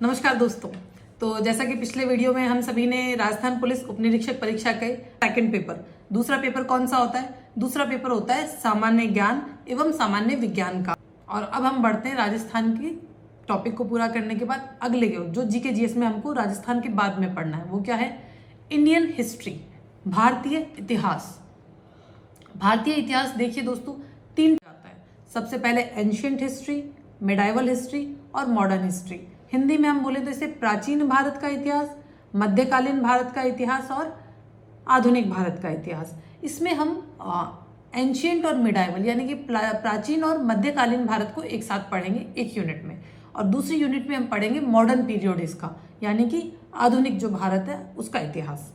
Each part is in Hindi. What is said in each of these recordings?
नमस्कार दोस्तों। तो जैसा कि पिछले वीडियो में हम सभी ने राजस्थान पुलिस उप निरीक्षक परीक्षा के सेकंड पेपर, दूसरा पेपर कौन सा होता है? दूसरा पेपर होता है सामान्य ज्ञान एवं सामान्य विज्ञान का। और अब हम बढ़ते हैं राजस्थान की टॉपिक को पूरा करने के बाद अगले जो जीके जीएस में हमको राजस्थान के बाद में पढ़ना है, वो क्या है? इंडियन हिस्ट्री, भारतीय इतिहास। भारतीय इतिहास देखिए दोस्तों, तीन आता है। सबसे पहले एंशियंट हिस्ट्री, मिडाइवल हिस्ट्री और मॉडर्न हिस्ट्री। हिंदी में हम बोले तो इसे प्राचीन भारत का इतिहास, मध्यकालीन भारत का इतिहास और आधुनिक भारत का इतिहास। इसमें हम एंशियंट और मिडाइवल यानी कि प्राचीन और मध्यकालीन भारत को एक साथ पढ़ेंगे एक यूनिट में, और दूसरी यूनिट में हम पढ़ेंगे मॉडर्न पीरियड इसका, यानी कि आधुनिक जो भारत है उसका इतिहास।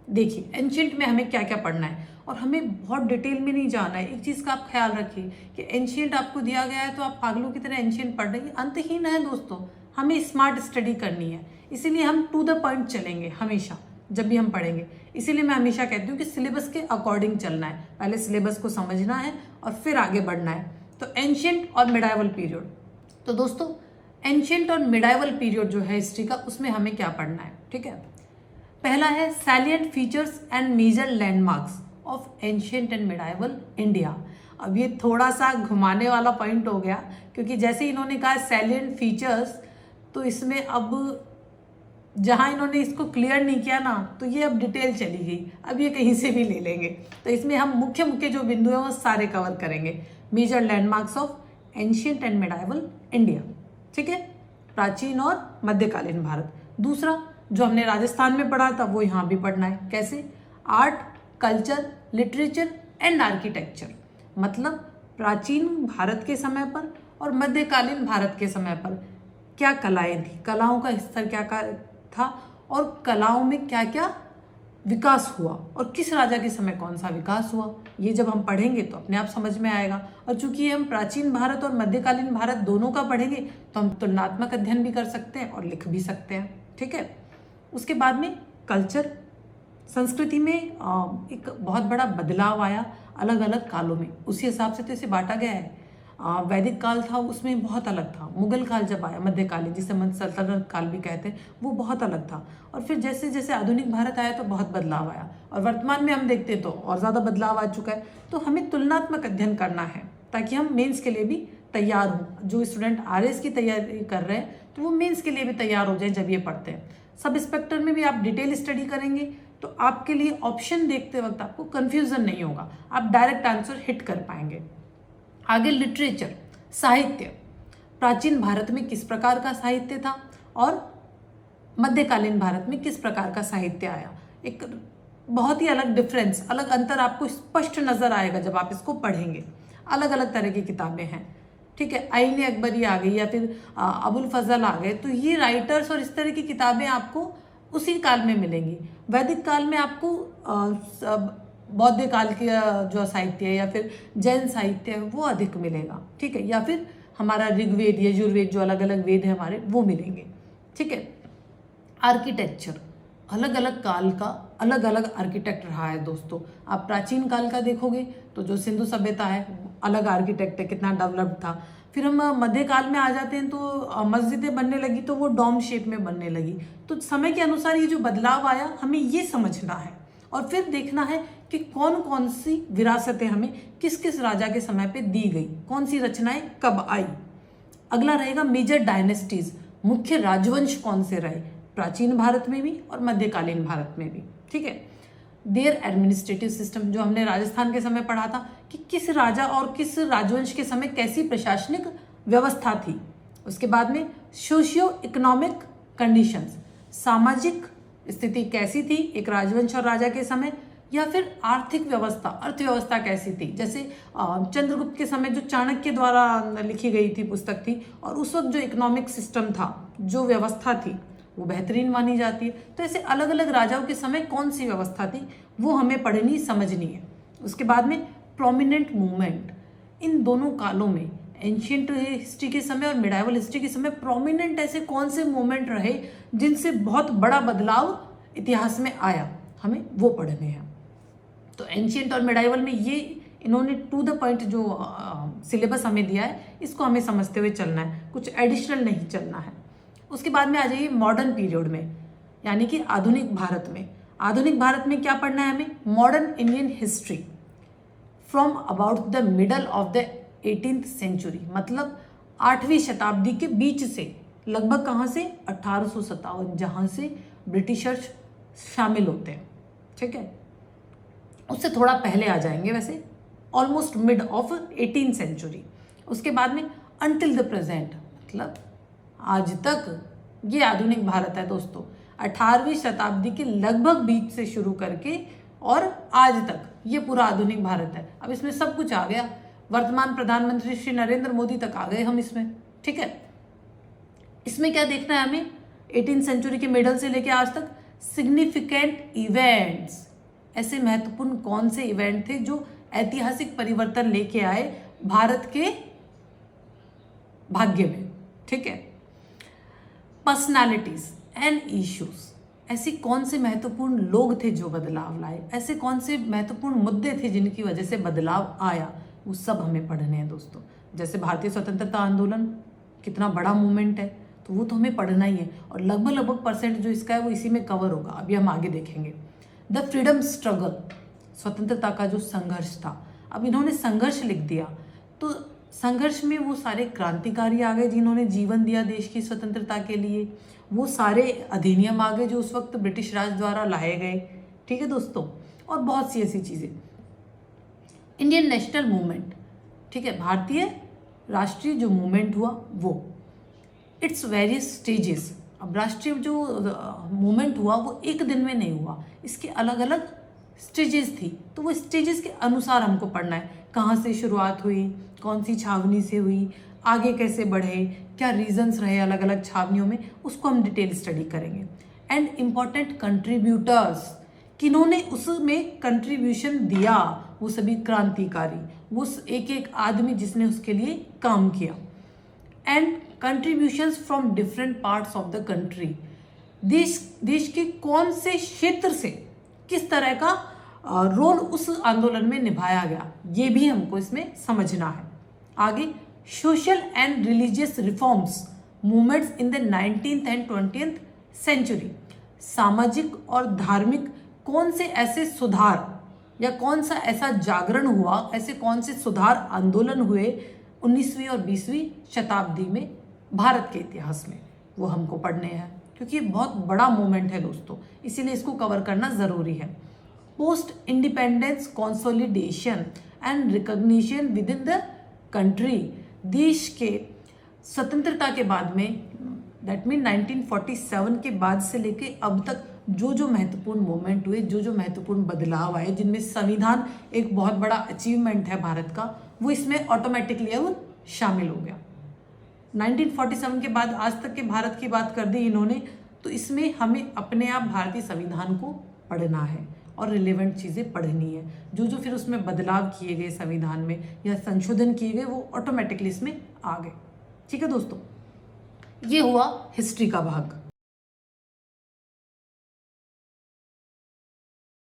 देखिए एंशियंट में हमें क्या क्या पढ़ना है, और हमें बहुत डिटेल में नहीं जाना है। एक चीज़ का आप ख्याल रखिए कि एंशियंट आपको दिया गया है तो आप पागलों की तरह एंशियंट पढ़ रहे हैं, अंतहीन है दोस्तों। हमें स्मार्ट स्टडी करनी है, इसीलिए हम टू द पॉइंट चलेंगे हमेशा जब भी हम पढ़ेंगे। इसीलिए मैं हमेशा कहती हूँ कि सिलेबस के अकॉर्डिंग चलना है, पहले सिलेबस को समझना है और फिर आगे बढ़ना है। तो एंशियंट और मिडाइवल पीरियड, तो दोस्तों एंशियंट और मिडाइवल पीरियड जो है हिस्ट्री का, उसमें हमें क्या पढ़ना है, ठीक है? पहला है salient features and major landmarks of ancient and medieval India. अब ये थोड़ा सा घुमाने वाला पॉइंट हो गया, क्योंकि जैसे इन्होंने कहा सैलिएंट फीचर्स, तो इसमें अब जहाँ इन्होंने इसको क्लियर नहीं किया ना, तो ये अब डिटेल चली गई। अब ये कहीं से भी ले लेंगे, तो इसमें हम मुख्य मुख्य जो बिंदु हैं वो सारे कवर करेंगे। Major landmarks of ancient and medieval India, ठीक है, प्राचीन और मध्यकालीन भारत। दूसरा जो हमने राजस्थान में पढ़ा था वो यहाँ भी पढ़ना है। कैसे? Art, culture, literature and architecture. मतलब प्राचीन भारत के समय पर और मध्यकालीन भारत के समय पर क्या कलाएं थी, कलाओं का स्तर क्या था, और कलाओं में क्या क्या विकास हुआ, और किस राजा के समय कौन सा विकास हुआ। ये जब हम पढ़ेंगे तो अपने आप समझ में आएगा। और चूंकि हम प्राचीन भारत और मध्यकालीन भारत दोनों का पढ़ेंगे तो हम तुलनात्मक अध्ययन भी कर सकते हैं और लिख भी सकते हैं, ठीक है। उसके बाद में कल्चर, संस्कृति में एक बहुत बड़ा बदलाव आया अलग अलग कालों में, उसी हिसाब से तो इसे बांटा गया है। वैदिक काल था उसमें बहुत अलग था, मुगल काल जब आया मध्यकालीन, जिसे हम सल्तनत काल भी कहते हैं, वो बहुत अलग था। और फिर जैसे जैसे आधुनिक भारत आया तो बहुत बदलाव आया, और वर्तमान में हम देखते हैं तो और ज़्यादा बदलाव आ चुका है। तो हमें तुलनात्मक अध्ययन करना है ताकि हम मेंस के लिए भी तैयार हों। जो स्टूडेंट आरएस की तैयारी कर रहे हैं तो वो मेंस के लिए भी तैयार हो जाए जब ये पढ़ते हैं। सब इंस्पेक्टर में भी आप डिटेल स्टडी करेंगे तो आपके लिए ऑप्शन देखते वक्त आपको कन्फ्यूजन नहीं होगा, आप डायरेक्ट आंसर हिट कर पाएंगे। आगे लिटरेचर, साहित्य, प्राचीन भारत में किस प्रकार का साहित्य था और मध्यकालीन भारत में किस प्रकार का साहित्य आया। एक बहुत ही अलग डिफरेंस, अलग अंतर आपको स्पष्ट नजर आएगा जब आप इसको पढ़ेंगे। अलग अलग तरह की किताबें हैं, ठीक है। आईने अकबरी आ गई या फिर अबुल फजल आ गए, तो ये राइटर्स और इस तरह की किताबें आपको उसी काल में मिलेंगी। वैदिक काल में आपको बौद्ध काल की जो साहित्य है या फिर जैन साहित्य है वो अधिक मिलेगा, ठीक है। या फिर हमारा ऋग्वेद, यजुर्वेद, जो अलग अलग वेद है हमारे, वो मिलेंगे, ठीक है। आर्किटेक्चर, अलग अलग काल का अलग अलग आर्किटेक्ट रहा है दोस्तों। आप प्राचीन काल का देखोगे तो जो सिंधु सभ्यता है अलग आर्किटेक्ट है, कितना डेवलप्ड था। फिर हम मध्यकाल में आ जाते हैं तो मस्जिदें बनने लगी तो वो डोम शेप में बनने लगी। तो समय के अनुसार ये जो बदलाव आया हमें ये समझना है, और फिर देखना है कि कौन कौन सी विरासतें हमें किस किस राजा के समय पे दी गई, कौन सी रचनाएं कब आई। अगला रहेगा मेजर डायनेस्टीज, मुख्य राजवंश कौन से रहे प्राचीन भारत में भी और मध्यकालीन भारत में भी, ठीक है। देयर एडमिनिस्ट्रेटिव सिस्टम, जो हमने राजस्थान के समय पढ़ा था कि किस राजा और किस राजवंश के समय कैसी प्रशासनिक व्यवस्था थी। उसके बाद में सोशियो इकोनॉमिक कंडीशंस, सामाजिक स्थिति कैसी थी एक राजवंश और राजा के समय, या फिर आर्थिक व्यवस्था, अर्थव्यवस्था कैसी थी। जैसे चंद्रगुप्त के समय जो चाणक्य द्वारा लिखी गई थी पुस्तक थी, और उस वक्त जो इकोनॉमिक सिस्टम था, जो व्यवस्था थी, वो बेहतरीन मानी जाती है। तो ऐसे अलग अलग राजाओं के समय कौन सी व्यवस्था थी वो हमें पढ़नी समझनी है। उसके बाद में प्रोमिनेंट मूवमेंट, इन दोनों कालों में एंशियंट हिस्ट्री के समय और मिडाइवल हिस्ट्री के समय प्रोमिनेंट ऐसे कौन से मूवमेंट रहे जिनसे बहुत बड़ा बदलाव इतिहास में आया, हमें वो पढ़ने हैं। तो एंशियंट और मिडाइवल में ये इन्होंने टू द पॉइंट जो सिलेबस हमें दिया है इसको हमें समझते हुए चलना है, कुछ एडिशनल नहीं चलना है। उसके बाद में आ जाइए मॉडर्न पीरियड में, यानी कि आधुनिक भारत में। आधुनिक भारत में क्या पढ़ना है हमें? Modern Indian history from about the middle of the 18th century, मतलब 8वीं शताब्दी के बीच से, लगभग कहाँ से? 1857, जहाँ से ब्रिटिशर्स शामिल होते हैं, ठीक है। उससे थोड़ा पहले आ जाएंगे वैसे, almost mid of 18th century. उसके बाद में अंटिल द प्रेजेंट, मतलब आज तक, ये आधुनिक भारत है दोस्तों। 18वीं शताब्दी के लगभग बीच से शुरू करके और आज तक ये पूरा आधुनिक भारत है। अब इसमें सब कुछ आ गया, वर्तमान प्रधानमंत्री श्री नरेंद्र मोदी तक आ गए हम इसमें, ठीक है। इसमें क्या देखना है हमें? 18th सेंचुरी के मिडल से लेके आज तक सिग्निफिकेंट इवेंट्स, ऐसे महत्वपूर्ण कौन से इवेंट थे जो ऐतिहासिक परिवर्तन लेके आए भारत के भाग्य में, ठीक है। पर्सनालिटीज एंड इश्यूज, ऐसे कौन से महत्वपूर्ण लोग थे जो बदलाव लाए, ऐसे कौन से महत्वपूर्ण मुद्दे थे जिनकी वजह से बदलाव आया, वो सब हमें पढ़ने हैं दोस्तों। जैसे भारतीय स्वतंत्रता आंदोलन कितना बड़ा मूवमेंट है, तो वो तो हमें पढ़ना ही है, और लगभग परसेंट जो इसका है वो इसी में कवर होगा, अभी हम आगे देखेंगे। द फ्रीडम स्ट्रगल, स्वतंत्रता का जो संघर्ष था, अब इन्होंने संघर्ष लिख दिया, तो संघर्ष में वो सारे क्रांतिकारी आ गए जिन्होंने जीवन दिया देश की स्वतंत्रता के लिए, वो सारे अधिनियम आ गए जो उस वक्त ब्रिटिश राज द्वारा लाए गए, ठीक है दोस्तों, और बहुत सी ऐसी चीज़ें। इंडियन नेशनल मूवमेंट, ठीक है, भारतीय राष्ट्रीय जो मूवमेंट हुआ वो, इट्स वेरियस स्टेजेस। अब राष्ट्रीय जो मूवमेंट हुआ वो एक दिन में नहीं हुआ, इसके अलग अलग स्टेजेस थी, तो वो स्टेजेस के अनुसार हमको पढ़ना है, कहाँ से शुरुआत हुई, कौन सी छावनी से हुई, आगे कैसे बढ़े, क्या रीजंस रहे अलग अलग छावनियों में, उसको हम डिटेल स्टडी करेंगे। एंड इम्पॉर्टेंट कंट्रीब्यूटर्स, किन्होंने उसमें कंट्रीब्यूशन दिया, वो सभी क्रांतिकारी, वो एक एक आदमी जिसने उसके लिए काम किया। And contributions from different parts of the country, देश के कौन से क्षेत्र से किस तरह का रोल उस आंदोलन में निभाया गया, ये भी हमको इसमें समझना है। आगे social and religious reforms movements in the 19th and 20th century, सामाजिक और धार्मिक कौन से ऐसे सुधार या कौन सा ऐसा जागरण हुआ, ऐसे कौन से सुधार आंदोलन हुए 19वीं और 20वीं शताब्दी में भारत के इतिहास में, वो हमको पढ़ने हैं, क्योंकि ये बहुत बड़ा मूवमेंट है दोस्तों, इसीलिए इसको कवर करना ज़रूरी है। Post independence consolidation and recognition with in the country, देश के स्वतंत्रता के बाद में, दैट मीन 1947 के बाद से लेके अब तक जो महत्वपूर्ण मूवमेंट हुए, जो महत्वपूर्ण बदलाव आए, जिनमें संविधान एक बहुत बड़ा अचीवमेंट है भारत का, वो इसमें ऑटोमेटिकली अब शामिल हो गया। 1947 के बाद आज तक के भारत की बात कर दी इन्होंने, तो इसमें हमें अपने आप भारतीय संविधान को पढ़ना है और रिलेवेंट चीज़ें पढ़नी है, जो फिर उसमें बदलाव किए गए संविधान में या संशोधन किए गए, वो ऑटोमेटिकली इसमें आ गए, ठीक है दोस्तों। ये हुआ हिस्ट्री का भाग।